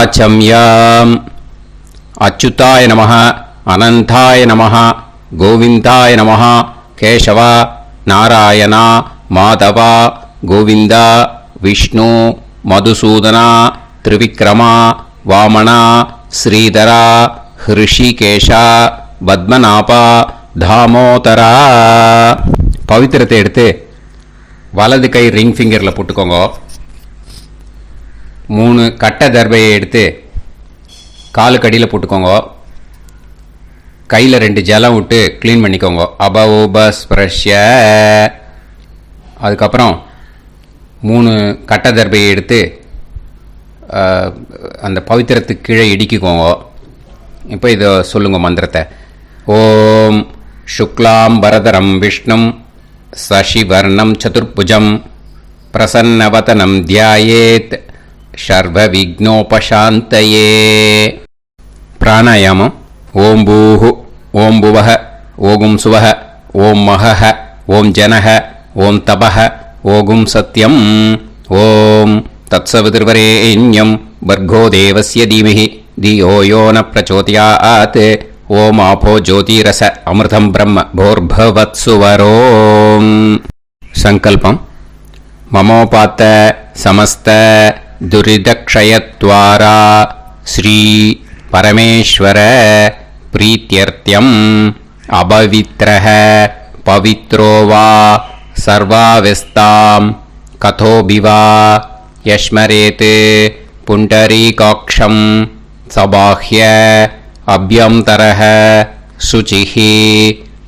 ஆச்சம்யம். அச்சுதாய நமः, அனந்தாய நமः, கோவிந்தாய நமः, கேசவ, நாராயணா, மாதவா, கோவிந்தா, விஷ்ணு, மதுசூதனா, திரிவிக்ரமா, வாமனா, ஸ்ரீதரா, ஹிருஷிகேஷா, பத்மநாபா, தாமோதரா. பவித்திரத்தை எடுத்து வலது கை ரிங் ஃபிங்கரில் போட்டுக்கோங்க. 3 கட்டை தர்பையை எடுத்து காலுக்கடியில் போட்டுக்கோங்க. கையில் 2 ஜலம் விட்டு க்ளீன் பண்ணிக்கோங்க. அபஓபஸ்பிரஷ்ய. அதுக்கப்புறம் 3 கட்டை தர்பையை எடுத்து அந்த பவித்திரத்துக்கு கீழே இடிக்கிக்கோங்க. இப்போ இதை சொல்லுங்க மந்திரத்தை. ஓம் சுக்லாம் வரதரம் விஷ்ணும் சசிவர்ணம் சதுர்புஜம் பிரசன்னவதனம் தியாயேத் சர்வ விக்னோபசாந்தயே. பிராணாயாமம். ஓம் பூஹு, ஓம் புவஹ, ஓகும் சுவஹ, ஓம் மஹஹ, ஓம் ஜனஹ, ஓம் தபஹ, ஓகும் சத்யம். ஓம் தத்சவிதுர்வரேண்யம் பர்கோ தேவஸ்ய தீமஹி தியோ யோ ந பிரச்சோதயாத். ஓம் ஆபோ ஜோதிரச அமிர்தம் பிரம்ம போர்பவத்சுவரோம். சங்கல்பம். மமோபாத்த சமஸ்த துரிதக்ஷயத்வாரா ஸ்ரீ பரமேஸ்வர பிரீத்யர்த்தியம் அபவித்ரஹ பவித்ரோ வா சர்வாவஸ்தாம் கதோபிவா யஸ்மரேத் புண்டரீகாக்ஷம் சபாஹ்ய அப்யந்தரஹ சுசிஹ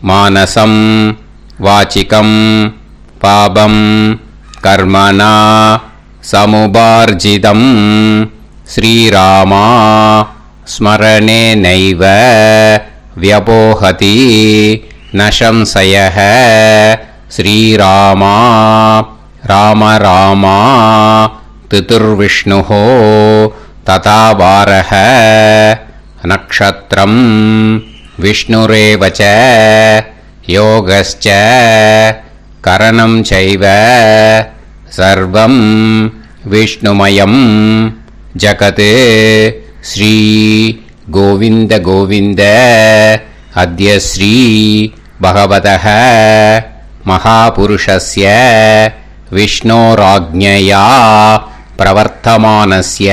மானசம் வாசிகம் பாபம் கர்மணா சமுபார்ஜிதம் ஸ்ரீராமா ஸ்மரணேனைவ வ்யபோஹதி ந சம்சயः. ஸ்ரீராமா ராம ராமா திதுர்விஷ்ணுः ததா வாரः. நக்ஷத்ரம் விஷ்ணுரேவ ச யோகஸ்ச கரணம் சைவ சர்வம் விஷ்ணுமயம் ஜகத். ஸ்ரீ கோவிந்த கோவிந்த அத்ய ஸ்ரீ பகவதः மகாபுருஷஸ்ய விஷ்ணோராஜ்ஞயா பிரவர்த்தமானஸ்ய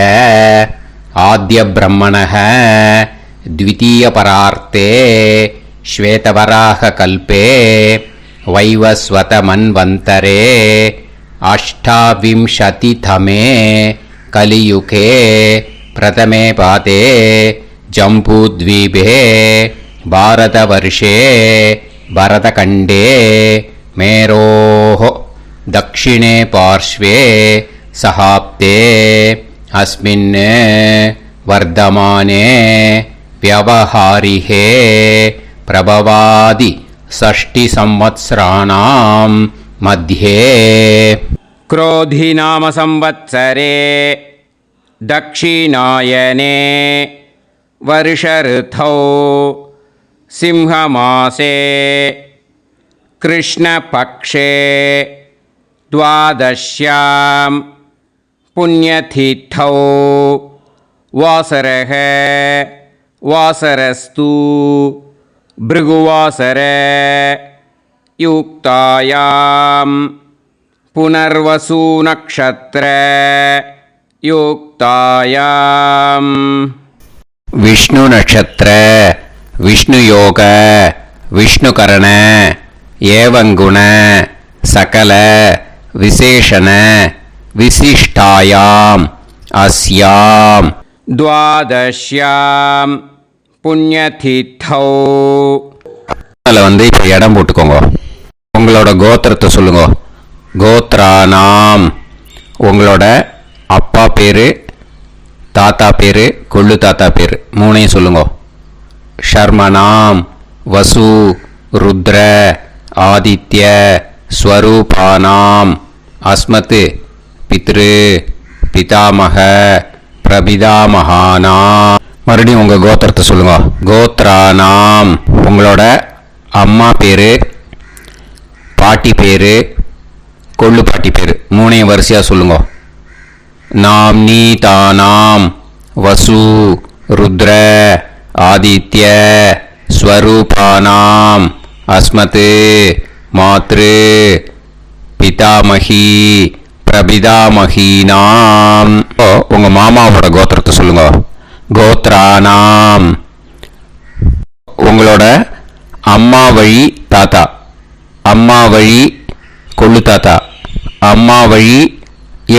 ஆத்ய பிரம்மணः த்விதீயபரார்த்தே ஸ்வேதவராக கல்பே வைவஸ்வத மன்வந்தரே அஷ்டாவிம்சதிதமே கலியுகே பிரதமே பாதே ஜம்பூத்வீபே பாரதவர்ஷே பரதகண்டே மேரோः தக்ஷிணே பார்ஷ்வே சஹாப்தே அஸ்மின் வர்தமானே व्यवहारिहे प्रभवादि षष्टि संवत्सराणां मध्ये क्रोधी नाम संवत्सरे दक्षिणायने वर्षऋतौ सिंहमासे कृष्णपक्षे द्वादश्यां पुण्यतिथौ वासरः वासरस्तु भृगुवासर युक्तायां पुनर्वसु नक्षत्र युक्तायां विष्णु नक्षत्र विष्णु योग विष्णुकरण एवं गुण सकल विशेषण विशिष्टायां अस्यां द्वादश्यां புண்ணியதித்தௌ. அதில் இப்போ இடம் போட்டுக்கோங்க. உங்களோட கோத்திரத்தை சொல்லுங்க. கோத்ரானாம். உங்களோட அப்பா பேர், தாத்தா பேர், கொள்ளு தாத்தா பேர் 3ஐயும் சொல்லுங்க. ஷர்மனாம் வசு ருத்ர ஆதித்ய ஸ்வரூபானாம் அஸ்மத் பித்ரு பிதாமக பிரபிதாமகானாம். மறுபடியும் உங்கள் கோத்திரத்தை சொல்லுங்க. கோத்ரானாம். உங்களோட அம்மா பேர், பாட்டி பேர், கொள்ளு பாட்டி பேர் 3ஐயும் வரிசையாக சொல்லுங்க. நாம் நீதானாம். வசு ருத்ர ஆதித்ய ஸ்வரூபானாம் அஸ்மத் மாத்ரு பிதாமகி பிரபிதாமகீனாம். உங்க மாமாவோட கோத்திரத்தை சொல்லுங்க. கோத்ரானாம். உங்களோட அம்மா வழி தாத்தா, அம்மா வழி கொள்ளு தாத்தா, அம்மா வழி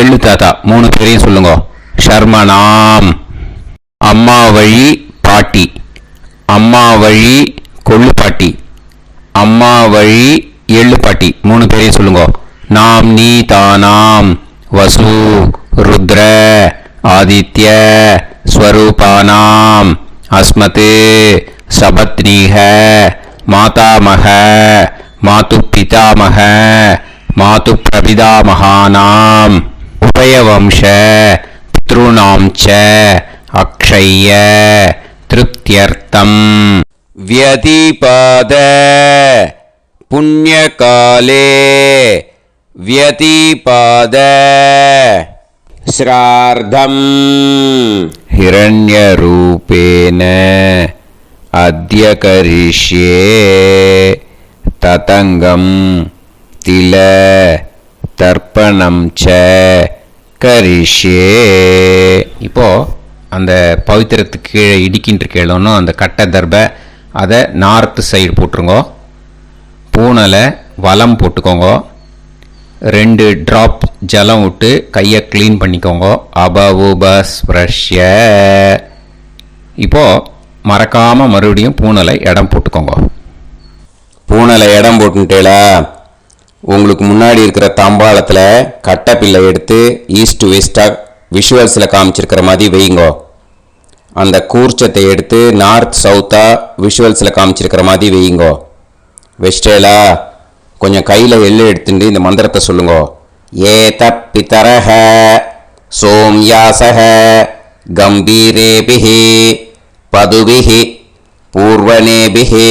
எள்ளு தாத்தா, 3 பேரையும் சொல்லுங்க. ஷர்மனாம். அம்மா வழி பாட்டி, அம்மா வழி கொள்ளு பாட்டி, அம்மா வழி எள்ளு பாட்டி, 3 பேரையும் சொல்லுங்க. நாம் நீ தானாம் வசு ருத்ர ஆதித்ய ஸ்வரூபானாம் அஸ்மத் சபத்னீஹ மாதாமக மாது பிதாமக மாது பிரபிதாமகானாம் உபயவம்ச பித்ருணாம் ச அக்ஷய்ய திருப்தியர்த்தம் வியதிபாத புண்ணியகாலே व्यतिपाद श्रार्धं हिरण्यरूपेण अद्य करिष्ये ततंगं तिल तर्पणं च करिष्ये. இப்போ அந்த பவித்திரத்துக்கு கீழே இடிக்கின்ற கேளோன்னு அந்த கட்டை தர்பை அதை நார்த்து சைடு போட்டுருங்க. பூனலை வலம் போட்டுக்கோங்க. 2 ட்ராப் ஜலம் விட்டு கையை க்ளீன் பண்ணிக்கோங்க. அபவுபஸ்ப்ரஷ்ய. இப்போது மறக்காமல் மறுபடியும் பூனலை இடம் போட்டுக்கோங்க. பூனலை இடம் போட்டுட்டேல உங்களுக்கு முன்னாடி இருக்கிற தாம்பாளத்தில் கட்டைப்பில்லை எடுத்து ஈஸ்ட் வெஸ்டாக விஷுவல்ஸில் காமிச்சிருக்கிற மாதிரி வைங்கோ. அந்த கூர்ச்சத்தை எடுத்து நார்த் சவுத்தாக விஷுவல்ஸில் காமிச்சிருக்கிற மாதிரி வைங்கோ. வெஸ்டேலா கொஞ்சம் கையில் எள்ளு எடுத்துட்டு இந்த மந்திரத்தை சொல்லுங்க. ஏத பிதரஹ சோம்யாசஹ கம்பீரேபிஹி பதுபிஹி பூர்வனேபிஹி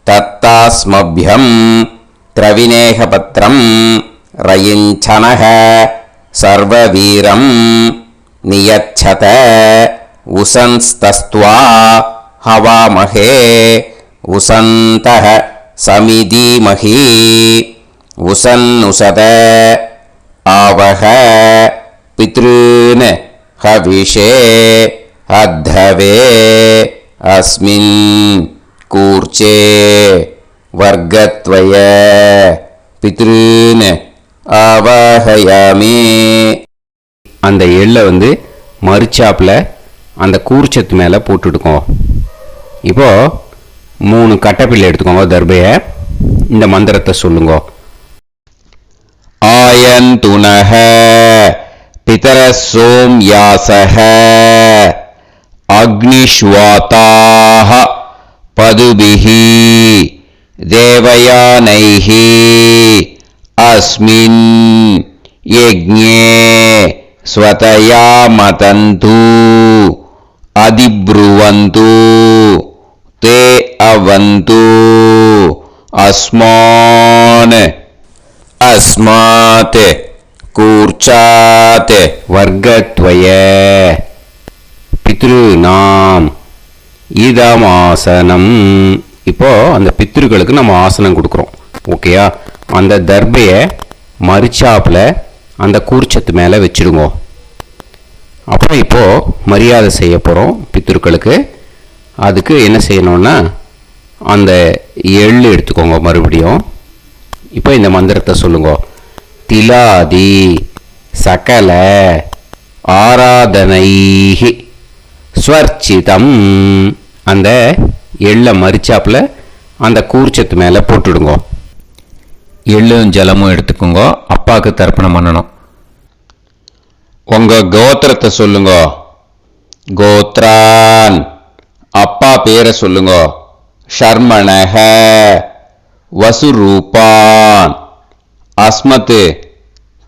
தத்தாஸ்மப்யம் திரவிநேகபத்ரம் ரயிஞ்சனஹ சர்வவீரம் நியச்சத உசன்ஸ்தஸ்த்வா ஹவாமஹே உசந்தஹ சமிதீமஹி உசன்னுசத ஆவஹ பித்ருன் ஹவிஷே அத்தவே அஸ்மின் கூர்ச்சே வர்க்கத்வய பித்ருன் ஆவாஹயாமி. அந்த எள்ளை மறுச்சாப்பில் அந்த கூர்ச்சத்து மேலே போட்டுடுக்கோம். இப்போது 3 கட்டைப்பிள்ளை எடுத்துக்கோங்க. தர்பையை இந்த மந்திரத்தை சொல்லுங்க. ஆயந்துனஹ பிதர சோம்யாசஹ அக்னிஷ்வாதாஹ பதுபிஹி தேவயானைஹி அஸ்மின் யஜ்ஞே ஸ்வதயா மதந்து அதிப்ருவந்து தே அவது அஸ்மான் அஸ்மாத் கூர்ச்சாத் வர்க்கத்வய பித்ருநாம் இதமாசனம். இப்போ அந்த பித்ருக்களுக்கு நம்ம ஆசனம் கொடுக்குறோம். ஓகேயா? அந்த தர்பையை மறுச்சாப்பில் அந்த கூர்ச்சத்து மேலே வச்சுடுங்க. அப்புறம் இப்போது மரியாதை செய்ய போகிறோம் பித்ருக்களுக்கு. அதுக்கு என்ன செய்யணும்னா அந்த எள்ளு எடுத்துக்கோங்க. மறுபடியும் இப்போ இந்த மந்திரத்தை சொல்லுங்க. திலாதி சகல ஆராதனைஹி ஸ்வர்ச்சிதம். அந்த எள்ளை மரிச்சாப்பில் அந்த கூர்ச்சத்து மேலே போட்டுடுங்க. எள்ளும் ஜலமும் எடுத்துக்கோங்க. அப்பாவுக்கு தர்ப்பணம் பண்ணணும். உங்கள் கோத்திரத்தை சொல்லுங்க. கோத்ரான். அப்பா பேரை சொல்லுங்க. ஷர்மணஹ வசுரூபான் அஸ்மத்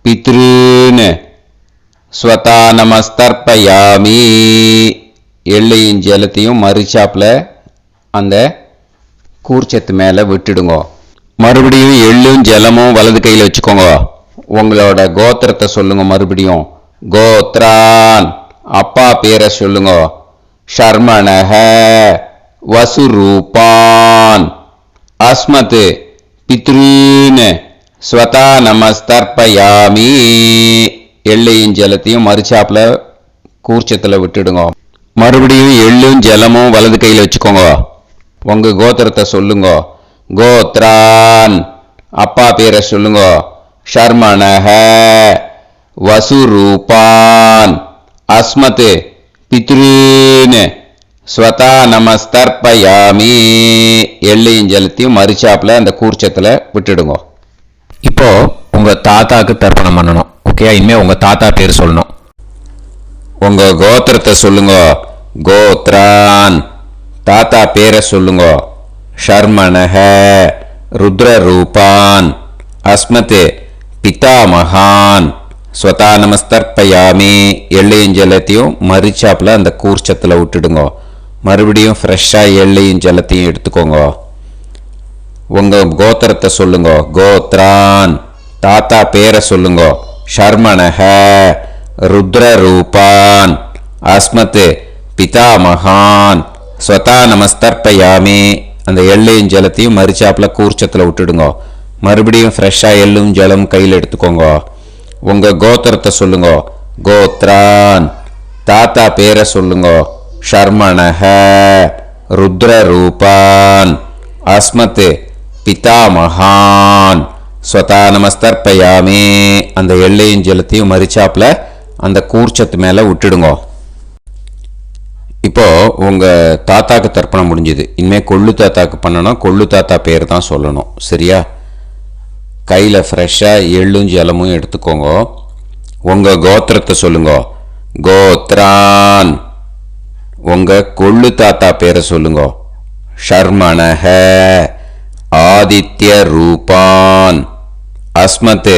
பித்ருன் ஸ்வதா நமஸ்தர்ப்பயாமி. எள்ளையும் ஜலத்தையும் மறுச்சாப்பில் அந்த கூர்ச்சத்து மேலே விட்டுடுங்க. மறுபடியும் எள்ளும் ஜலமும் வலது கையில் வச்சுக்கோங்க. உங்களோட கோத்திரத்தை சொல்லுங்க. மறுபடியும் கோத்ரான் அப்பா பேரை சொல்லுங்க. ஷர்மணஹ வசுரூபான் அஸ்மத் பித்ரூன் ஸ்வதா நமஸ்தர்ப்பயாமி. எள்ளையும் ஜலத்தையும் மறுச்சாப்புல கூர்ச்சத்தில் விட்டுடுங்க. மறுபடியும் எள்ளும் ஜலமும் வலது கையில் வச்சுக்கோங்க. உங்க கோத்திரத்தை சொல்லுங்க. கோத்ரான் அப்பா பேரை சொல்லுங்க. ஷர்மணஹ வசுரூபான் அஸ்மத் பித்ரூன் ஸ்வதா நமஸ்தர்ப்பயாமி. எள்ளையும் ஜலத்தையும் மறுச்சாப்புல அந்த கூர்ச்சத்தில் விட்டுடுங்க. இப்போ உங்க தாத்தாக்கு தர்ப்பணம் பண்ணணும். ஓகே, இனிமே உங்க தாத்தா பேர் சொல்லணும். உங்க கோத்திரத்தை சொல்லுங்க. கோத்ரான் தாத்தா பேரை சொல்லுங்க. ஷர்மணஹ ருத்ரரூபான் அஸ்மத் பிதாமகான் ஸ்வதா நமஸ்தர்ப்பயாமி. எள்ளையும் ஜலத்தையும் மறுச்சாப்புல அந்த கூர்ச்சத்தில் விட்டுடுங்க. மறுபடியும் ஃப்ரெஷ்ஷாக எள்ளையும் ஜலத்தையும் எடுத்துக்கோங்க. உங்க கோத்திரத்தை சொல்லுங்க. கோத்ரான் தாத்தா பேரை சொல்லுங்க. ஷர்மணஹ ருத்ரரூபான் அஸ்மத் பிதாமகான் ஸ்வதா நமஸ்தர்ப்பயாமி. அந்த எள்ளையும் ஜலத்தையும் மறுச்சாப்புல கூர்ச்சத்தில் விட்டுடுங்க. மறுபடியும் ஃப்ரெஷ்ஷாக எள்ளும் ஜலம் கையில் எடுத்துக்கோங்க. உங்க கோத்திரத்தை சொல்லுங்க. கோத்ரான் தாத்தா பேரை சொல்லுங்க. ஷர்மணஹ ருத்ரரூபான் அஸ்மத் பிதாமகான் ஸ்வதா நமஸ்தர்ப்பயாமி. அந்த எள்ளையும் ஜலத்தையும் மறுச்சாப்புல அந்த கூர்ச்சத்து மேலே விட்டுடுங்க. இப்போ உங்க தாத்தாக்கு தர்ப்பணம் முடிஞ்சுது. இனிமேல் கொள்ளு தாத்தாக்கு பண்ணணும். கொள்ளு தாத்தா பேர் தான் சொல்லணும். சரியா? கையில் ஃப்ரெஷ்ஷாக எள்ளும் ஜலமும் எடுத்துக்கோங்க. உங்க கோத்திரத்தை சொல்லுங்க. கோத்ரான் உங்க கொள்ளு தாத்தா பேரை சொல்லுங்க. ஷர்மணஹ ஆதித்ய ரூபான் அஸ்மத்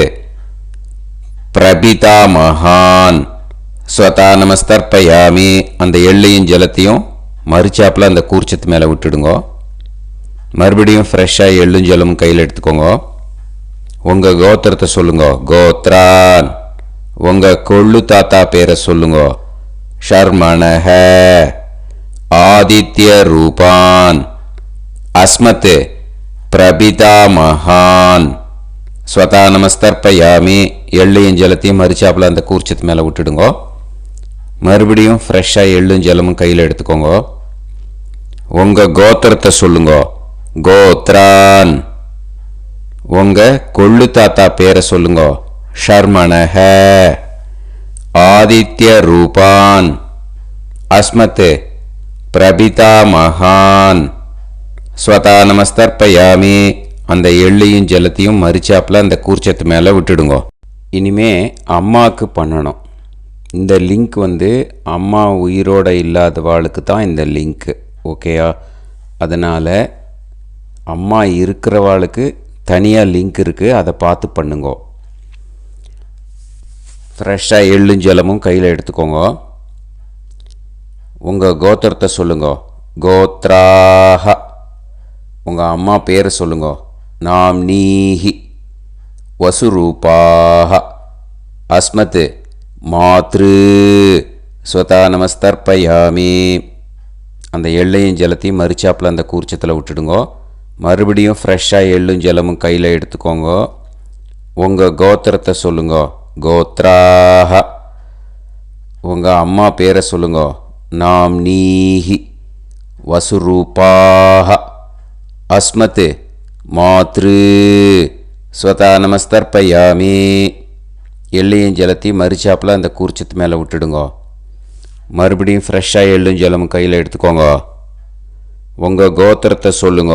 பிரபிதாமகான் ஸ்வதா நமஸ்தர்ப்பயாமி. அந்த எள்ளையும் ஜலத்தையும் மறுச்சாப்புல அந்த கூர்ச்சத்து மேலே விட்டுடுங்க. மறுபடியும் ஃப்ரெஷ்ஷாக எள்ளும் ஜலமும் கையில் எடுத்துக்கோங்க. உங்க கோத்திரத்தை சொல்லுங்க. கோத்ரான் உங்க கொள்ளு தாத்தா பேரை சொல்லுங்க. ஷர்மணஹ ஆதித்ய ரூபான் அஸ்மத் பிரபிதாமகான் ஸ்வதா நமஸ்தர்ப்பயாமி. எள்ளையும் ஜலத்தையும் மறுச்சாப்புல அந்த கூர்ச்சத்து மேலே விட்டுடுங்க. மறுபடியும் ஃப்ரெஷ்ஷாக எள்ளும் ஜலமும் கையில் எடுத்துக்கோங்க. உங்க கோத்திரத்தை சொல்லுங்க. கோத்ரான் உங்க கொள்ளு தாத்தா பேரை சொல்லுங்க. ஷர்மணஹ ஆதித்ய ரூபான் அஸ்மத் பிரபிதாமகான் ஸ்வதா நமஸ்தர்ப்பயாமி. அந்த எள்ளையும் ஜலத்தையும் மறுச்சாப்புல அந்த கூர்ச்சத்து மேலே விட்டுடுங்க. இனிமே அம்மாவுக்கு பண்ணணும். இந்த லிங்க் அம்மா உயிரோட இல்லாதவாளுக்கு தான் இந்த லிங்க்கு. ஓகேயா? அதனால் அம்மா இருக்கிறவாளுக்கு தனியாக லிங்க் இருக்குது. அதை பார்த்து பண்ணுங்க. ஃப்ரெஷ்ஷாக எள்ளும் ஜலமும் கையில் எடுத்துக்கோங்க. உங்கள் கோத்திரத்தை சொல்லுங்க. கோத்ராஹ உங்கள் அம்மா பேரை சொல்லுங்க. நாம்னீஹி வசுரூபாஹ அஸ்மத் மாத்ரு ஸ்வதா நமஸ்தர்ப்பயாமி. அந்த எள்ளையும் ஜலத்தையும் மறுச்சாப்பில் அந்த கூர்ச்சத்தில் விட்டுடுங்க. மறுபடியும் ஃப்ரெஷ்ஷாக எள்ளும் ஜலமும் கையில் எடுத்துக்கோங்க. உங்கள் கோத்திரத்தை சொல்லுங்க. கோத்ராஹ உங்கள் அம்மா பேரை சொல்லுங்க. நாம்னீஹி வசுரூபாஹ அஸ்மத் மாத்ரு ஸ்வதா நமஸ்தர்ப்பயாமி. எள்ளையும் ஜலத்தையும் மறுச்சாப்பில் அந்த கூர்ச்சத்து மேலே விட்டுடுங்க. மறுபடியும் ஃப்ரெஷ்ஷாக எள்ளும் ஜலமும் கையில் எடுத்துக்கோங்க. உங்கள் கோத்திரத்தை சொல்லுங்க.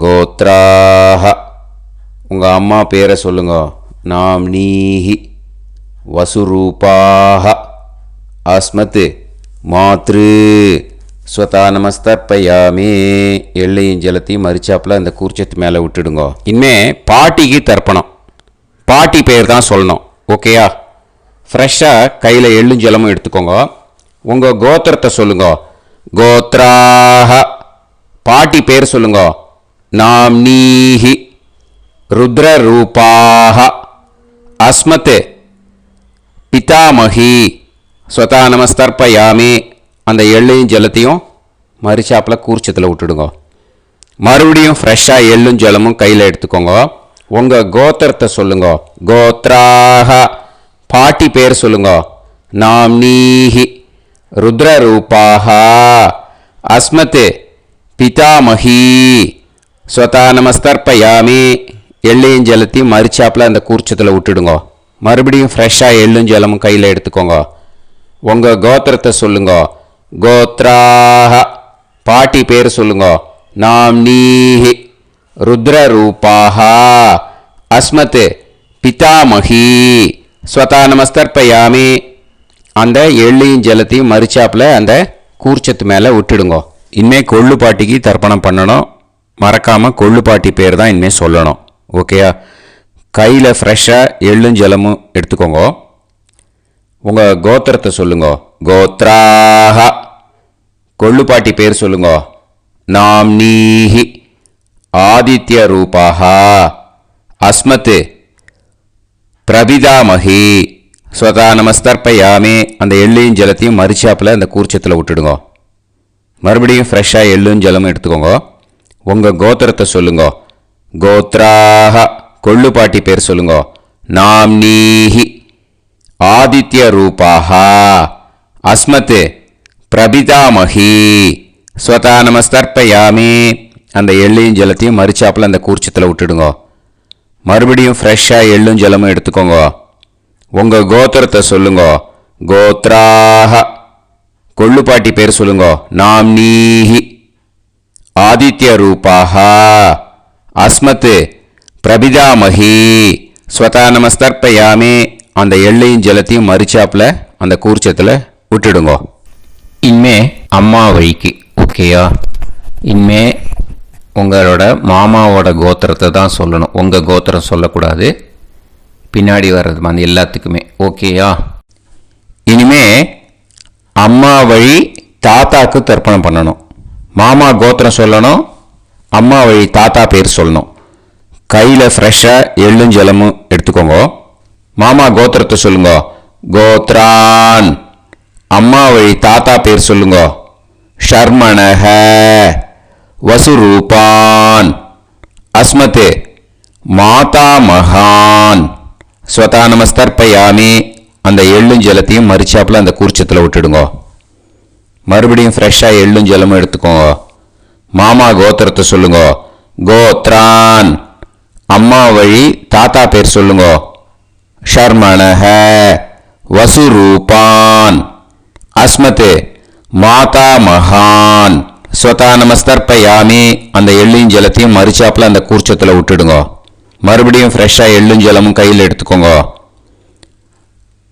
கோத்ராஹ உங்கள் அம்மா பேரை சொல்லுங்க. நாம்னீஹி வசுரூபாஹ அஸ்மத் மாத்ரு ஸ்வதா நமஸ்தர்ப்பயாமி. எள்ளையும் ஜலத்தையும் மறுச்சாப்பில் அந்த கூர்ச்சத்து மேலே விட்டுடுங்க. இனிமே பாட்டிக்கு தர்ப்பணம். பாட்டி பேர் தான் சொல்லணும். ஓகேயா? ஃப்ரெஷ்ஷாக கையில் எள்ளும் ஜலமும் எடுத்துக்கோங்க. உங்கள் கோத்திரத்தை சொல்லுங்க. கோத்ராஹ பாட்டி பேர் சொல்லுங்க. நாம்னீஹி ருத்ரரூபாஹ அஸ்மத் பிதாமகி ஸ்வதா நமஸ்தர்ப்பயாமி. அந்த எள்ளையும் ஜலத்தையும் மரிச்சாப்பில் கூர்ச்சத்தில் விட்டுடுங்க. மறுபடியும் ஃப்ரெஷ்ஷாக எள்ளும் ஜலமும் கையில் எடுத்துக்கோங்க. உங்கள் கோத்திரத்தை சொல்லுங்க. கோத்ராக பாட்டி பேர் சொல்லுங்க. நாம்னீஹி ருத்ரரூபாக அஸ்மத் பிதாமஹி. ஸ்வதா நமஸ்தர்ப்பயாமி. எள்ளையும் ஜலத்தையும் மரிச்சாப்பில் அந்த கூர்ச்சத்தில் விட்டுடுங்க. மறுபடியும் ஃப்ரெஷ்ஷாக எள்ளும் ஜலமும் கையில் எடுத்துக்கோங்க. உங்கள் கோத்திரத்தை சொல்லுங்க. கோத்ராக பாட்டி பேர் சொல்லுங்க. நாம்னீஹி ருத்ரரூபாக அஸ்மத் பிதாமஹி. ஸ்வதா நமஸ்தர்ப்பயாமி. அந்த எள்ளையும் ஜலத்தையும் மரிச்சாப்பில் அந்த கூர்ச்சத்து மேலே விட்டுடுங்க. இனிமேல் கொள்ளு பாட்டிக்கு தர்ப்பணம் பண்ணணும். மறக்காமல் கொள்ளு பாட்டி பேர் தான் இனிமேல் சொல்லணும். ஓகேயா? கையில் ஃப்ரெஷ்ஷாக எள்ளும் ஜலமும் எடுத்துக்கோங்க. உங்கள் கோத்திரத்தை சொல்லுங்க. கோத்ராக கொள்ளு பாட்டி பேர் சொல்லுங்க. நாம்னீஹி ஆதித்ய ரூபாக அஸ்மத் பிரபிதாமஹி. ஸ்வதா நமஸ்தர்ப்பயாமி. அந்த எள்ளையும் ஜலத்தையும் மரிச்சாப்பில் அந்த கூர்ச்சத்தில் விட்டுடுங்க. மறுபடியும் ஃப்ரெஷ்ஷாக எள்ளும் ஜலமும் எடுத்துக்கோங்க. உங்கள் கோத்திரத்தை சொல்லுங்க. கோத்ராக கொள்ளு பாட்டி பேர் சொல்லுங்க. நாம்னீஹி ஆதித்ய ரூபாக அஸ்மத் பிரபிதாமஹி. ஸ்வதா நமஸ்தர்ப்பயாமி. அந்த எள்ளையும் ஜலத்தையும் மரிச்சாப்பில் அந்த கூர்ச்சத்தில் விட்டுடுங்க. மறுபடியும் ஃப்ரெஷ்ஷாக எள்ளும் ஜலமும் எடுத்துக்கோங்க. உங்கள் கோத்திரத்தை சொல்லுங்க. கோத்ராக கொள்ளு பாட்டி பேர் சொல்லுங்க. நாம்னீஹி ஆதித்ய ரூபாக அஸ்மத் பிரபிதாமஹி. ஸ்வதா நமஸ்தர்ப்பயாமி. அந்த எள்ளையும் ஜலத்தையும் மரிச்சாப்பில் அந்த கூர்ச்சத்தில் விட்டுடுங்க. இனிமே அம்மா வழிக்கு. ஓகேயா? இனிமே உங்களோட மாமாவோட கோத்திரத்தை தான் சொல்லணும். உங்கள் கோத்திரம் சொல்லக்கூடாது. பின்னாடி வர்றது மாதிரி எல்லாத்துக்குமே. ஓகேயா? இனிமே அம்மா வழி தாத்தாக்கு தர்ப்பணம் பண்ணணும். மாமா கோத்திரம் சொல்லணும். அம்மா வழி தாத்தா பேர் சொல்லணும். கையில் ஃப்ரெஷ்ஷாக எள்ளும் ஜலமும் எடுத்துக்கோங்க. மாமா கோத்திரத்தை சொல்லுங்க. கோத்ரான். அம்மா வழி தாத்தா பேர் சொல்லுங்க. ஷர்மணஹ வசுரூபான் அஸ்மத் மாதா மகான். ஸ்வதா நமஸ்தர்ப்பயாமி. அந்த எள்ளும் ஜலத்தையும் மரிச்சாப்பில் அந்த கூர்ச்சத்தில் விட்டுடுங்க. மறுபடியும் ஃப்ரெஷ்ஷாக எள்ளும் ஜலமும் எடுத்துக்கோங்க. மாமா கோத்திரத்தை சொல்லுங்க. கோத்ரான். அம்மா வழி தாத்தா பேர் சொல்லுங்க. ஷர்மணஹ வசுரூபான் அஸ்மத் மாதா மகான். ஸ்வதா நமஸ்தர்ப்பயாமி. அந்த எள்ளையும் ஜலத்தையும் மரிச்சாப்பில் அந்த கூர்ச்சத்தில் விட்டுடுங்க. மறுபடியும் ஃப்ரெஷ்ஷாக எள்ளும் ஜலமும் கையில் எடுத்துக்கோங்க.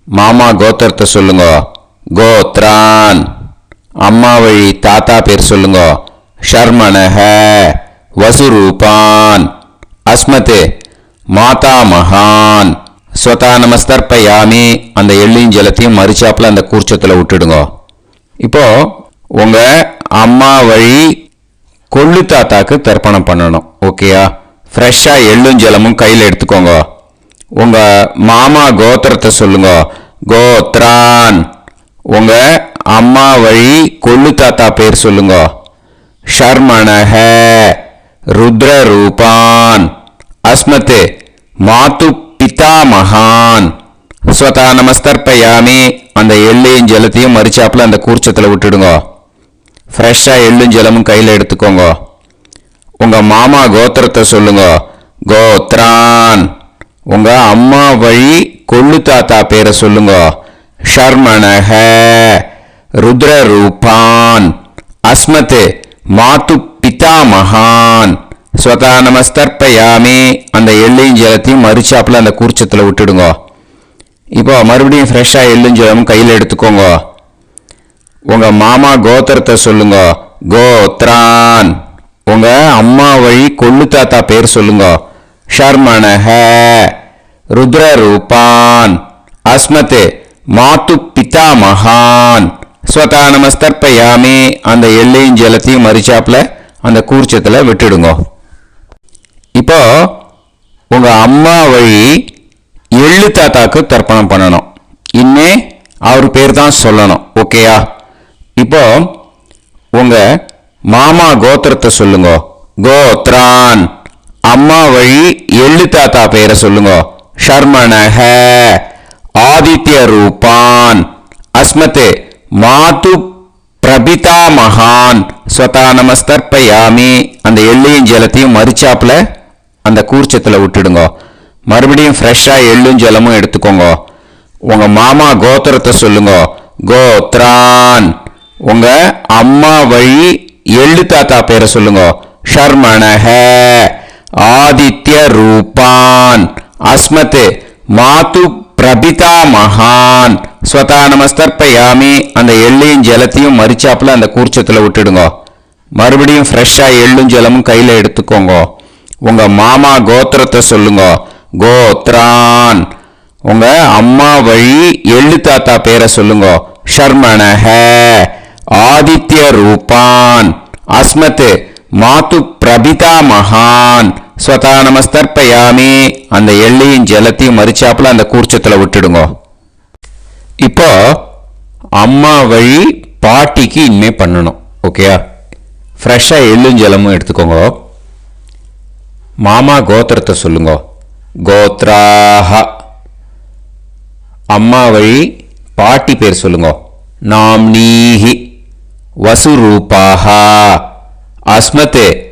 மாமா கோத்திரத்தை சொல்லுங்க. கோத்ரான். அம்மா வழி தாத்தா பேர் சொல்லுங்க. ஷர்மணஹ வசுரூபான் அஸ்மத் மாதா மகான். ஸ்வதா நமஸ்தர்ப்பயாமி. அந்த எள்ளையும் ஜலத்தையும் மரிச்சாப்பில் அந்த கூர்ச்சத்தில் விட்டுடுங்க. இப்போ உங்கள் அம்மா வழி கொள்ளு தாத்தாக்கு தர்ப்பணம் பண்ணணும். ஓகேயா? ஃப்ரெஷ்ஷாக எள்ளும் ஜலமும் கையில் எடுத்துக்கோங்க. உங்கள் மாமா கோத்திரத்தை சொல்லுங்க. கோத்ரான். உங்கள் அம்மா வழி கொள்ளு தாத்தா பேர் சொல்லுங்க. ஷர்மணஹ ருத்ரரூபான் அஸ்மத் மாது பிதாமகான். ஸ்வதா நமஸ்தர்ப்பயாமி. அந்த எள்ளையும் ஜலத்தையும் மரிச்சாப்பில் அந்த கூர்ச்சத்தில் விட்டுடுங்க. ஃப்ரெஷ்ஷாக எள்ளும் ஜலமும் கையில் எடுத்துக்கோங்க. உங்கள் மாமா கோத்திரத்தை சொல்லுங்க. கோத்ரான். உங்கள் அம்மா வழி கொள்ளு தாத்தா பேரை சொல்லுங்க. ஷர்மணஹ ருத்ரரூபான் அஸ்மத் மாது பிதாமகான். ஸ்வதா நமஸ்தர்ப்பயாமி. அந்த எள்ளையும் ஜலத்தையும் மரிச்சாப்பில் அந்த கூர்ச்சத்தில் விட்டுடுங்க. இப்போ மறுபடியும் ஃப்ரெஷ்ஷாக எள்ளும் ஜலமும் கையில் எடுத்துக்கோங்க. உங்கள் மாமா கோத்திரத்தை சொல்லுங்க. கோத்ரான். உங்கள் அம்மா வழி கொள்ளு தாத்தா பேர் சொல்லுங்க. ஷர்மணஹ ருத்ரரூபான் அஸ்மத் மாது பிதாமகான். ஸ்வதா நமஸ்தர்ப்பயாமி. அந்த எள்ளையும் ஜலத்தையும் மரிச்சாப்பில் அந்த கூர்ச்சத்தில் விட்டுடுங்க. இப்போ உங்கள் அம்மா வழி எள்ளு தாத்தாக்கு தர்ப்பணம் பண்ணணும். இனிமே அவர் பேர் தான் சொல்லணும். ஓகேயா? இப்போ உங்க மாமா கோத்திரத்தை சொல்லுங்க. கோத்ரான். அம்மா வழி எள்ளு தாத்தா பேரை சொல்லுங்க. ஷர்மணஹ. ஆதித்ய ரூபான். அஸ்மத் மாது பிரபிதா மகான் ஸ்வதா நமஸ்தர்ப்பயாமி. அந்த எள்ளையும் ஜலத்தையும் மரிச்சாப்புல அந்த கூர்ச்சத்தில் விட்டுடுங்க. மறுபடியும் ஃப்ரெஷ்ஷாக எள்ளும் ஜலமும் எடுத்துக்கோங்க. உங்க மாமா கோத்திரத்தை சொல்லுங்க. கோத்ரான். உங்க அம்மா வழி எள்ளு தாத்தா பேரை சொல்லுங்க. ஷர்மணஹ. ஆதித்ய ரூபான். அஸ்மத் மாது பிரபிதா மகான் ஸ்வதா நமஸ்தர்ப்பயாமி. அந்த எள்ளையும் ஜலத்தையும் மரிச்சாப்புல அந்த கூர்ச்சத்தில் விட்டுடுங்க. மறுபடியும் ஃப்ரெஷ்ஷாக எள்ளும் ஜலமும் கையில் எடுத்துக்கோங்க. உங்க மாமா கோத்திரத்தை சொல்லுங்க. கோத்ரான். உங்க அம்மா வழி எள்ளு தாத்தா பேரை சொல்லுங்க. ஷர்மணஹ. ஆதித்ய ரூபான். அஸ்மத் மாது பிரபிதா மகான் ஸ்வதா நமஸ்தர்ப்பயாமி. அந்த எள்ளையும் ஜலத்தையும் மரிச்சாப்புல அந்த கூர்ச்சத்தில் விட்டுடுங்க. இப்போ அம்மா வழி பாட்டிக்கு இனிமே பண்ணணும். ஓகேயா? ஃப்ரெஷ்ஷாக எள்ளும் ஜலமும் எடுத்துக்கோங்க. மாமா கோத்திரத்தை சொல்லுங்க. கோத்ராஹ. அம்மா வழி பாட்டி பேர் சொல்லுங்க. நாம்னீஹி. வசுரூபாஹ. அஸ்மத்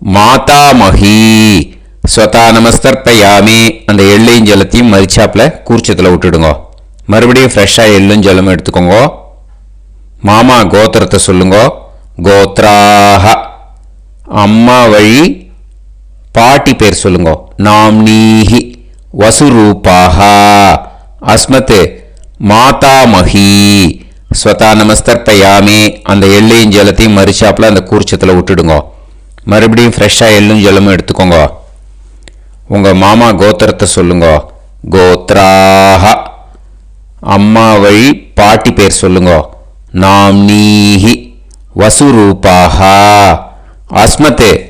மாதாமஹி. ஸ்வதா நமஸ்தர்ப்பயாமி. அந்த எள்ளையும் ஜலத்தையும் மரிச்சாப்புல கூர்ச்சத்தில் விட்டுடுங்க. மறுபடியும் ஃப்ரெஷ்ஷாக எள்ளும் ஜலமும் எடுத்துக்கோங்க. மாமா கோத்திரத்தை சொல்லுங்க. கோத்ராஹ. அம்மா வழி பாட்டி பேர் சொல்லுங்க. நாம்னீஹி. வசுரூபாஹ. அஸ்மத் மாதாமஹி. ஸ்வதா நமஸ்தர்ப்பயாமி. அந்த எள்ளையும் ஜலத்தையும் மரிச்சாப்புல அந்த கூர்ச்சத்தில் விட்டுடுங்க. மறுபடியும் ஃப்ரெஷ்ஷாக எள்ளும் ஜலமும் எடுத்துக்கோங்க. உங்க மாமா கோத்திரத்தை சொல்லுங்க. கோத்ராஹ. அம்மா வழி பாட்டி பேர் சொல்லுங்க. நாம்னீஹி. வசுரூபாஹ. அஸ்மத்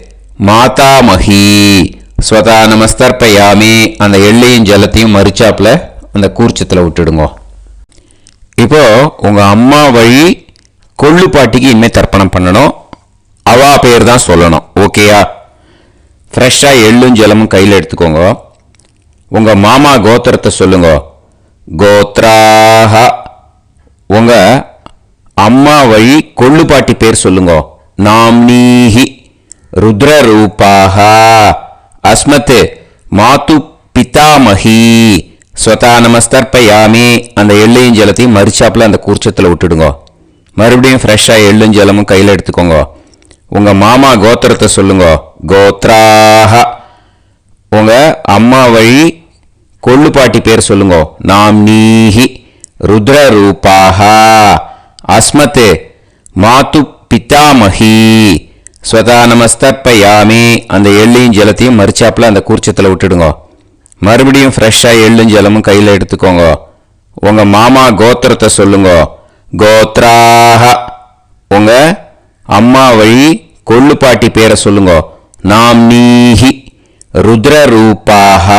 மாதாமஹி. ஸ்வதா நமஸ்தர்ப்பயாமி. அந்த எள்ளையும் ஜலத்தையும் மரிச்சாப்புல அந்த கூர்ச்சத்தில் விட்டுடுங்க. இப்போ உங்க அம்மா வழி கொள்ளு பாட்டிக்கு இனிமே தர்ப்பணம் பண்ணணும். அவா பேர் தான் சொல்லணும். ஓகேயா? ஃப்ரெஷ்ஷாக எள்ளும் ஜலமும் கையில் எடுத்துக்கோங்க. உங்க மாமா கோத்திரத்தை சொல்லுங்க. கோத்ராஹ. உங்க அம்மா வழி கொள்ளு பாட்டி பேர் சொல்லுங்க. நாம்னீஹி. ருத்ரரூபாஹ. அஸ்மத் மாது பிதாமஹி. ஸ்வதா நமஸ்தர்ப்பயாமி. அந்த எள்ளையும் ஜலத்தையும் மரிச்சாப்புல அந்த கூர்ச்சத்தில் விட்டுடுங்க. மறுபடியும் ஃப்ரெஷ்ஷாக எள்ளும் ஜலமும் கையில் எடுத்துக்கோங்க. உங்க மாமா கோத்திரத்தை சொல்லுங்க. கோத்ராஹ. உங்க அம்மா வழி கொள்ளு பாட்டி பேர் சொல்லுங்க. நாம்னீஹி. ருத்ரரூபாஹ. அஸ்மத் மாது பிதாமஹி. ஸ்வதா நமஸ்தர்ப்பயாமி. அந்த எள்ளையும் ஜலத்தையும் மரிச்சாப்புல அந்த கூர்ச்சத்தில் விட்டுடுங்க. மறுபடியும் ஃப்ரெஷ்ஷாக எள்ளும் ஜலமும் கையில் எடுத்துக்கோங்க. உங்க மாமா கோத்திரத்தை சொல்லுங்க. கோத்ராஹ. உங்க அம்மா வழி கொள்ளு பாட்டி பேரை சொல்லுங்க. நாம்னீஹி. ருத்ரரூபாஹ.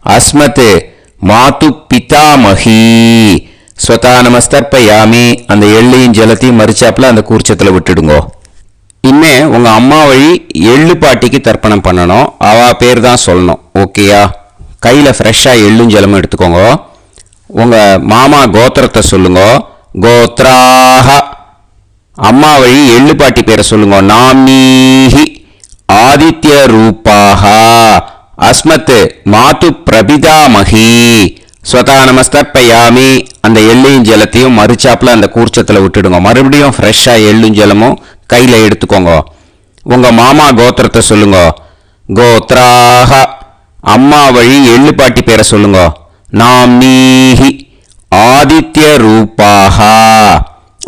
அஸ்மத் மாது பிதாமஹி. ஸ்வதா நமஸ்தர்ப்பயாமி. அந்த எள்ளையும் ஜலத்தையும் மரிச்சாப்புல அந்த கூர்ச்சத்தில் விட்டுடுங்க. இனிமே உங்க அம்மா வழி எள்ளு பாட்டிக்கு தர்ப்பணம் பண்ணணும். அவா பேர் தான் சொல்லணும். ஓகேயா? கையில் ஃப்ரெஷ்ஷாக எள்ளும் ஜலமும் எடுத்துக்கோங்க. உங்க மாமா கோத்திரத்தை சொல்லுங்க. கோத்ராஹ. அம்மா வழி எள்ளு பாட்டி பேரை சொல்லுங்க. நாம்னீஹி. ஆதித்ய ரூபாஹ. அஸ்மத் மாது பிரபிதாமஹி. ஸ்வதா நமஸ்தர்ப்பயாமி. அந்த எள்ளையும் ஜலத்தையும் மரிச்சாப்புல அந்த கூர்ச்சத்தில் விட்டுடுங்க. மறுபடியும் ஃப்ரெஷ்ஷாக எள்ளும் ஜலமும் கையில் எடுத்துக்கோங்க. உங்க மாமா கோத்திரத்தை சொல்லுங்க. கோத்ராஹ. அம்மா வழி எள்ளு பாட்டி பேரை சொல்லுங்க. நாம்னீஹி. ஆதித்ய ரூபாஹ.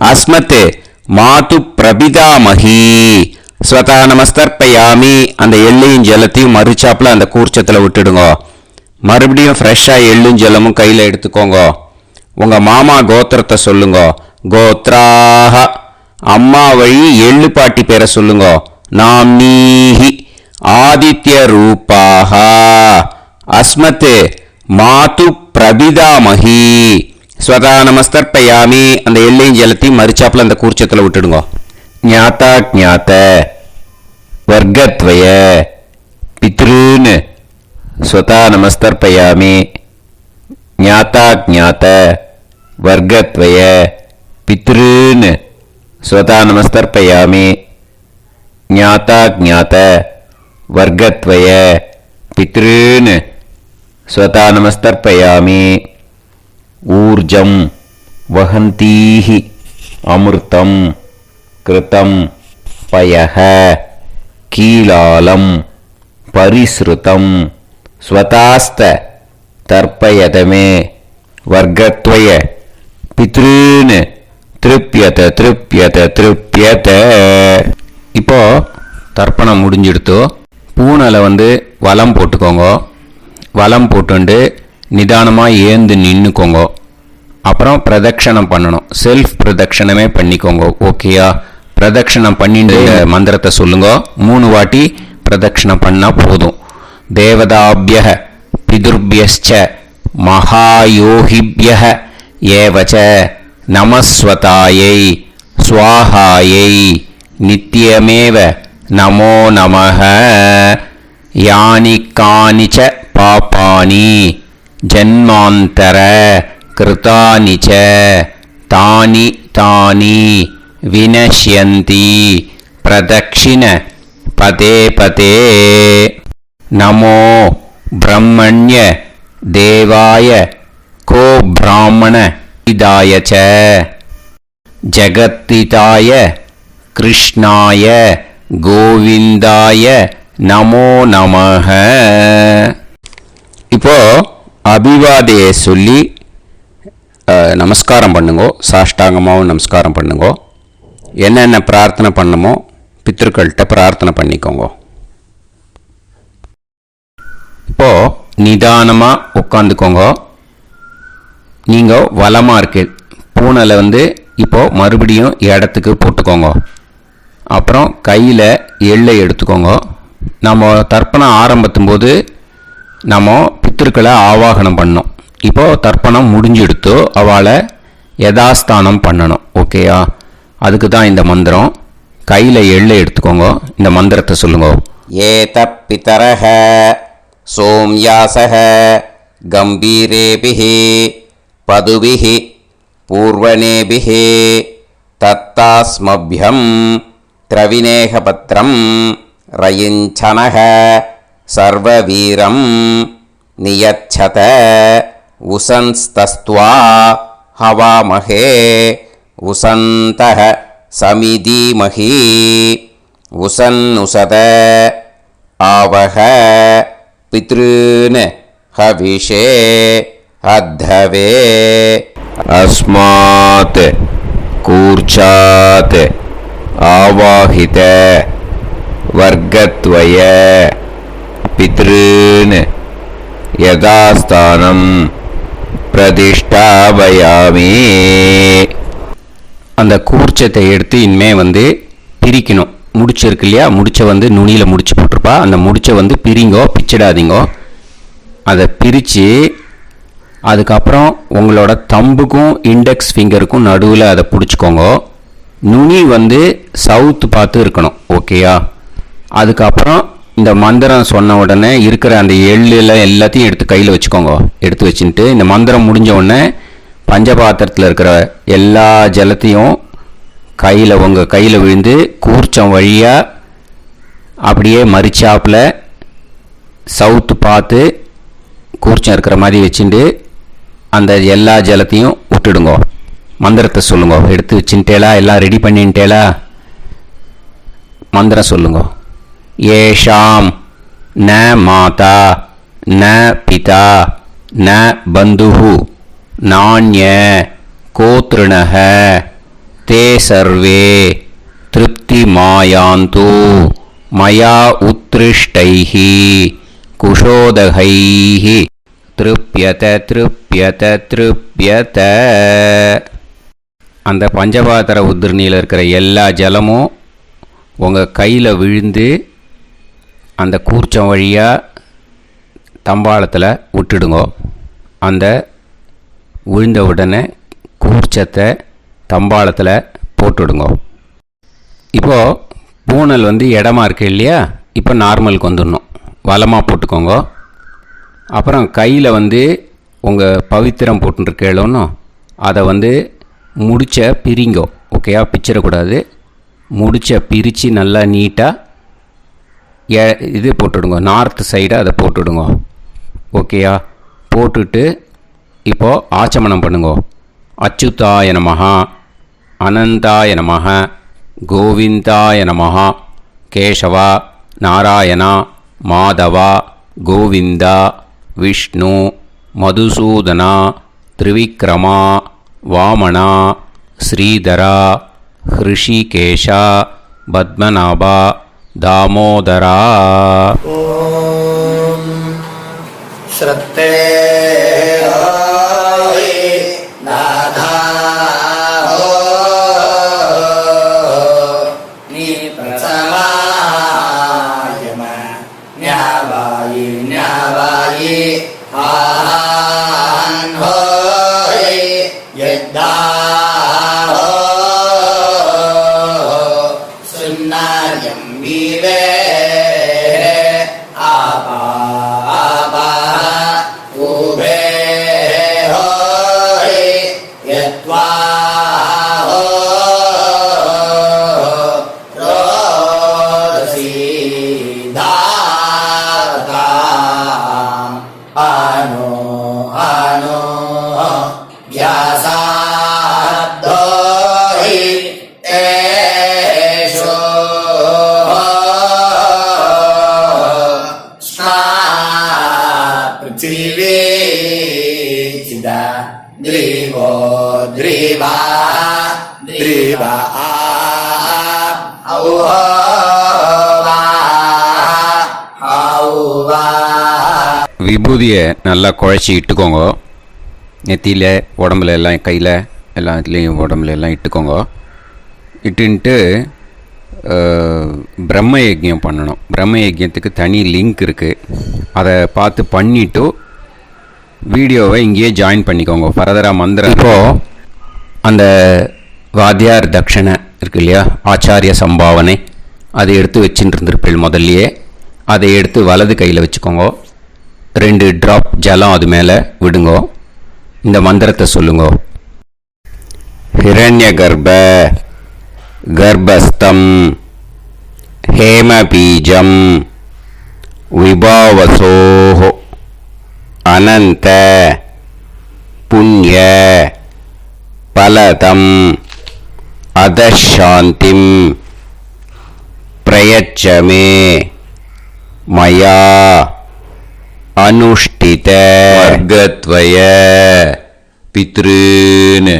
அஸ்மத் மாது பிரபிதாமஹி. ஸ்வதா நமஸ்தர்ப்பயாமி. அந்த எள்ளையும் ஜலத்தையும் மரிச்சாப்புல அந்த கூர்ச்சத்தில் விட்டுடுங்க. மறுபடியும் ஃப்ரெஷ்ஷாக எள்ளும் ஜலமும் கையில் எடுத்துக்கோங்க. உங்க மாமா கோத்திரத்தை சொல்லுங்க. கோத்ராஹ. அம்மா வழி எள்ளு பாட்டி பேரை சொல்லுங்க. நாம்னீஹி. ஆதித்ய ரூபாஹ. அஸ்மத் மாது பிரபிதாமஹி. ஸ்வதா நமஸ்தர்ப்பயாமி. அந்த எள்ளையும் ஜலத்தையும் மறிச்சாப்புல அந்த கூர்ச்சத்தில் விட்டுடுங்க. ஞாதா ஞாத வர்க்கத்வய பித்ருன்னு ஸ்வதா நமஸ்தர்ப்பயாமி. ஞாதா ஞாத வர்க்கத்வய பித்ருன்னு ஸ்வதா நமஸ்தர்ப்பயாமி. ஞாதா ஞாத வர்க்கத்வய பித்ருன்னு ஸ்வதா நமஸ்தர்ப்பயாமி. ஊர்ஜம் வஹந்தீஹி அமிர்தம் கிருதம் பயஹ கீலாலம் பரிஸ்ருதம் ஸ்வதாஸ்த தர்ப்பயதமே வர்க்கத்வய பித்ருன்னு திருப்யத திருப்யத திருப்யத. இப்போ தர்ப்பணம் முடிஞ்சிடுத்தோ. பூனலை வலம் போட்டுக்கோங்க. வலம் போட்டுண்டு நிதானமாக ஏந்து நின்றுக்கோங்க. அப்புறம் பிரதட்சணம் பண்ணணும். செல்ஃப் பிரதட்சணமே பண்ணிக்கோங்க. ஓகேயா? பிரதட்சணம் பண்ணிட்டு மந்திரத்தை சொல்லுங்க. 3 வாட்டி பிரதட்சணம் பண்ணால் போதும். தேவதாபிய பிதுர்பியச்ச மகாயோகிபிய ஏவச்ச நமஸ்வதாயை ஸ்வாஹாயை நித்யமேவ நமோ நமஹ. யானி கானிச்ச பாபானி ஜன்மாந்தர கிருதானி ச தானி தானி வினஷ்யந்தி பிரதக்ஷிண பதே பதே. நமோ பிரம்மண்ய தேவாய கோ பிராமண இதாய ச ஜகத்திதாய கிருஷ்ணாய கோவிந்தாய நமோ நமஹ. இப்போ அபிவாதையை சொல்லி நமஸ்காரம் பண்ணுங்கோ. சாஷ்டாங்கமாகவும் நமஸ்காரம் பண்ணுங்கோ. என்னென்ன பிரார்த்தனை பண்ணமோ பித்ருக்கள்கிட்ட பிரார்த்தனை பண்ணிக்கோங்க. இப்போது நிதானமாக உட்காந்துக்கோங்க. நீங்கள் வலமாக இருக்கு பூனலை இப்போது மறுபடியும் இடத்துக்கு போட்டுக்கோங்க. அப்புறம் கையில் எள்ளை எடுத்துக்கோங்க. நம்ம தர்ப்பணம் ஆரம்பிக்கும் போது நம்ம பித்ருக்களை ஆவாகனம் பண்ணோம். இப்போது தர்ப்பணம் முடிஞ்செடுத்தோ அவளை யதாஸ்தானம் பண்ணணும். ஓகேயா? அதுக்கு தான் இந்த மந்திரம். கையில் எள்ளை எடுத்துக்கோங்க. இந்த மந்திரத்தை சொல்லுங்க. ஏத பிதரஹ சோம்யாசஹ கம்பீரேபிஹி பதுபிஹி பூர்வனேபிஹி தத்தாஸ்மப்யம் திரவிநேகபத்ரம் ரயிஞ்சனஹ சர்வவீரம் நியச்சத உசன்ஸ்தஸ்த்வா ஹவாமஹே உசந்தஹ சமிதீமஹி உசன்னுசத ஆவஹ பித்ருன் ஹவிஷே அத்தவே. அஸ்மாத் கூர்ச்சாத் ஆவாஹித வர்க்கத்வய பித்ருன் யதாஸ்தானம் பிரதிஷ்டாபயாமி. அந்த கூர்ச்சத்தை எடுத்து இனிமே பிரிக்கணும். முடிச்சிருக்கு இல்லையா? முடிச்சை நுனியில் முடிச்சு போட்டிருப்பா. அந்த முடிச்சை பிரிங்கோ, பிச்சிடாதீங்கோ. அதை பிரித்து அதுக்கப்புறம் உங்களோட தம்புக்கும் இண்டெக்ஸ் ஃபிங்கருக்கும் நடுவில் அதை பிடிச்சிக்கோங்க. நுனி சவுத்து பார்த்து இருக்கணும். ஓகேயா? அதுக்கப்புறம் இந்த மந்திரம் சொன்ன உடனே இருக்கிற அந்த எள்ளில் எல்லாத்தையும் எடுத்து கையில் வச்சுக்கோங்க. எடுத்து வச்சுட்டு இந்த மந்திரம் முடிஞ்ச உடனே பஞ்சபாத்திரத்தில் இருக்கிற எல்லா ஜலத்தையும் உங்கள் கையில் விழுந்து கூர்ச்சம் வழியாக அப்படியே மறிச்சாப்பில் சவுத்து பார்த்து கூர்ச்சம் இருக்கிற மாதிரி வச்சுட்டு அந்த எல்லா ஜலத்தையும் விட்டுடுங்க. மந்திரத்தை சொல்லுங்க. எடுத்து வச்சுட்டேலா? எல்லாம் ரெடி பண்ணிட்டேலா? மந்திரம் சொல்லுங்க. ஏஷாம் ந மாதா ந பிதா ந பந்துஹு நாண்ய கோத்ருணஹ தே சர்வே திருப்தி மாயாந்து மயா உத்ருஷ்டைஹி குஷோதகைஹி திருப்யத திருப்யத திருப்யத. அந்த பஞ்சபாத்திர உதிர்ணியில் இருக்கிற எல்லா ஜலமும் உங்கள் கையில் விழுந்து அந்த கூர்ச்சம் வழியாக தம்பாளத்தில் விட்டுடுங்க. அந்த விழுந்த உடனே கூர்ச்சத்தை தம்பாளத்தில் போட்டுவிடுங்க. இப்போது பூனல் இடமா இருக்கு இல்லையா, இப்போ நார்மலுக்கு வந்துடணும். வலமாக போட்டுக்கோங்க. அப்புறம் கையில் உங்கள் பவித்திரம் போட்டுருக்கேளோன்னு அதை முடிச்ச பிரிங்கோ. ஓகேயா, பிச்சிடக்கூடாது. முடிச்ச பிரித்து நல்லா நீட்டாக இது போட்டுடுங்க, நார்த் சைடை அதை போட்டுடுங்க. ஓகேயா, போட்டுட்டு இப்போது ஆச்சமனம் பண்ணுங்க. அச்சுதாய நமஹ, அனந்தாய நமஹ, கோவிந்தாய நமஹ, கேசவா, நாராயணா, மாதவா, கோவிந்தா, விஷ்ணு, மதுசூதனா, திரிவிக்ரமா, வாமனா, ஸ்ரீதரா, ஹிருஷிகேஷா, பத்மநாபா, தாமோதரா. ஓம் ஸ்ரத்தே நாதா நீ பிரசமாயம ஞாவாயி ஞாவாயி ஆஹான் ஹோய் யத்தா சுன்னாயம் வீவே ஆபா ஆபா உபே ஹோய் யத்வா ரோதசி தாதா ஆனோ ஆனோ வ்யாசாத்தோஹி ஏஷோ ஸ்னா பிருத்திவி சிதா த்ரிவோ த்ரிவா த்ரிவா ஔவா ஔவா. விபூதியை நல்லா குழச்சி இட்டுக்கோங்க. நெத்தியில், உடம்புல எல்லாம், கையில் எல்லாத்துலேயும் உடம்புல எல்லாம் இட்டுக்கோங்க. இட்டுன்ட்டு பிரம்ம யஜ்யம் பண்ணணும். பிரம்ம யஜ்யத்துக்கு தனி லிங்க் இருக்குது. அதை பார்த்து பண்ணிவிட்டு வீடியோவை இங்கேயே ஜாயின் பண்ணிக்கோங்க. ஃபர்தராக மந்திரம். இப்போது அந்த வாத்தியார் தட்சணை இருக்கு இல்லையா, ஆச்சாரிய சம்பாவனை, அதை எடுத்து வச்சுட்டு இருந்திருப்பேன் முதல்லையே. அதை எடுத்து வலது கையில் வச்சுக்கோங்க. 2 ட்ராப் ஜலம் அது மேலே விடுங்கோ. இந்த மந்திரத்தை சொல்லுங்க. ஹிரண்ய கர்ப்ப கர்ப்பஸ்தம் ஹேமபீஜம் விபாவசோஹோ அனந்த புண்ணிய பலதம் அதசாந்திம் பிரயச்சமே மயா அனுஷ்டித வர்கத்வய பித்ருன்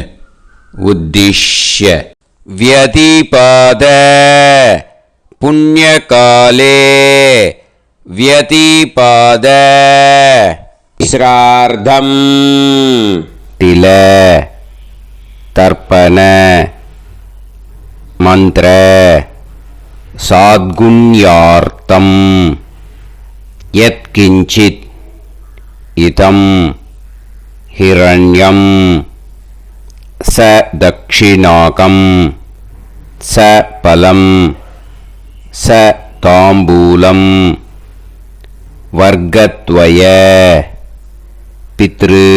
உத்திஷ்ய வியதிபாத புண்ணியகாலே வியதிபாத ஸ்ரார்த்தம் தில தர்ப்பண மந்திர சாத்குண்யார்த்தம் யத்கிஞ்சித் இதம் ஹிரண்யம் ச தக்ஷிணாகம் ச பலம் ச தாம்பூலம் வர்கத்வய பித்ரு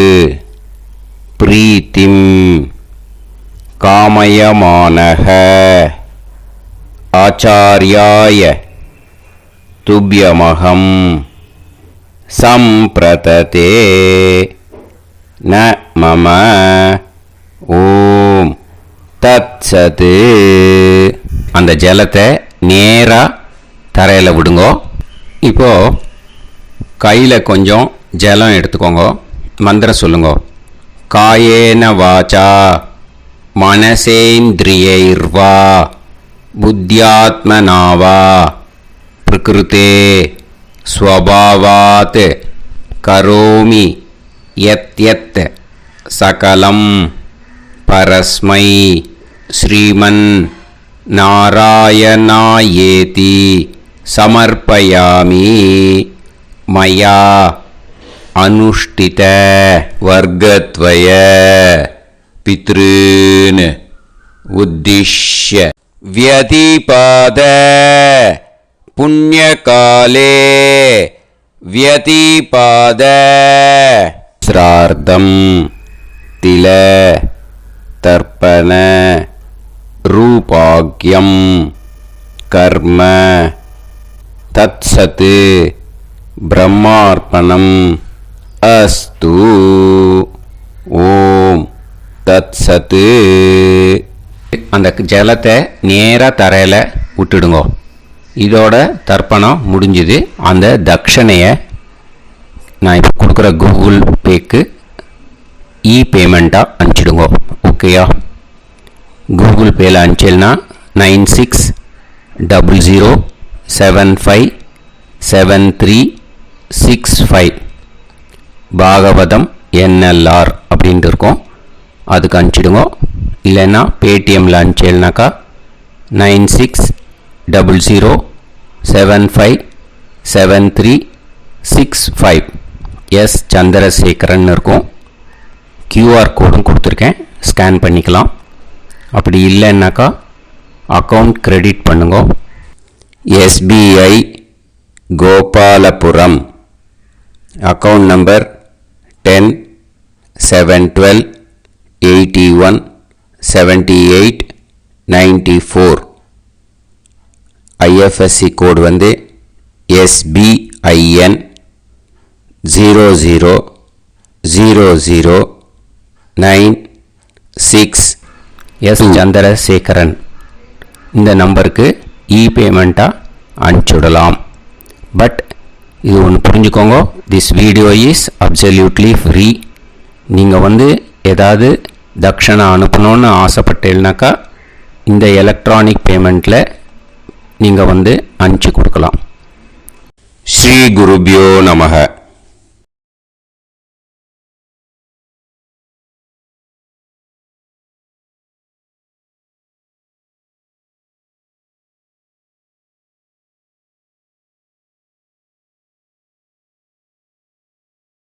பிரீத்திம் காமயமானஹ ஆச்சார்யாய துப்யமகம் சம்பிரததே ந மம ஓம் தத்சத். அந்த ஜலத்தை நேராக தரையில் விடுங்கோ. இப்போது கையில் கொஞ்சம் ஜலம் எடுத்துக்கோங்க. மந்திரம் சொல்லுங்க. காயேன வாச்சா மனசேந்திரியைர்வா புத்தியாத்மனாவா பிரகிருதே ஸ்வபாவாத் கரோமி யத் யத் சகலம் பரஸ்மை ஸ்ரீமன் நாராயணாயேதி சமர்ப்பயாமி மயா அனுஷ்டித வர்க்கத்வய பித்ருன் உத்திஷ்ய வியதிபாத புண்ணியகாலே வியதிபாத ஸ்ரார்த்தம் தில தர்ப்பண ரூபாக்யம் கர்ம தத்சத் பிரம்மார்ப்பணம் அஸ்து. ஓம் தத்சத். அந்த ஜலத்தை நேராக தரையில் விட்டுடுங்க. இதோட தர்ப்பணம் முடிஞ்சுது. அந்த தட்சணையை நான் இப்போ கொடுக்குற கூகுள் பேக்கு பேமெண்ட்டாக அனுப்பிச்சிடுங்க. ஓகேயா? கூகுள் பேயில் அனுப்பிச்சல்னா 9600757365 பாகவதம் NLR அப்படின்ட்டு இருக்கோம். அதுக்கு அனுப்பிச்சிடுங்க. இல்லைன்னா பேடிஎம்மில் அனுப்பிச்சல்னாக்கா 9600757365 எஸ் சந்திரசேகரன் இருக்கும். QR கோடும் கொடுத்துருக்கேன், ஸ்கேன் பண்ணிக்கலாம். அப்படி இல்லைன்னாக்கா அக்கௌண்ட் கிரெடிட் பண்ணுங்க. SBI Gopalapuram account number 10-7-12-81-78-94. IFSC கோடு வந்து SBIN 000096 எஸ் சந்திரசேகரன். இந்த நம்பருக்கு பேமெண்ட்டாக அனுப்பிச்சுடலாம். பட் இது ஒன்று புரிஞ்சுக்கோங்க, this video is absolutely free. நீங்கள் ஏதாவது தட்சணை அனுப்பணும்னு ஆசைப்பட்டேன்னாக்கா இந்த எலக்ட்ரானிக் பேமெண்ட்டில் நீங்கள் அனுப்பிச்சி கொடுக்கலாம். ஸ்ரீ குருபியோ நமக.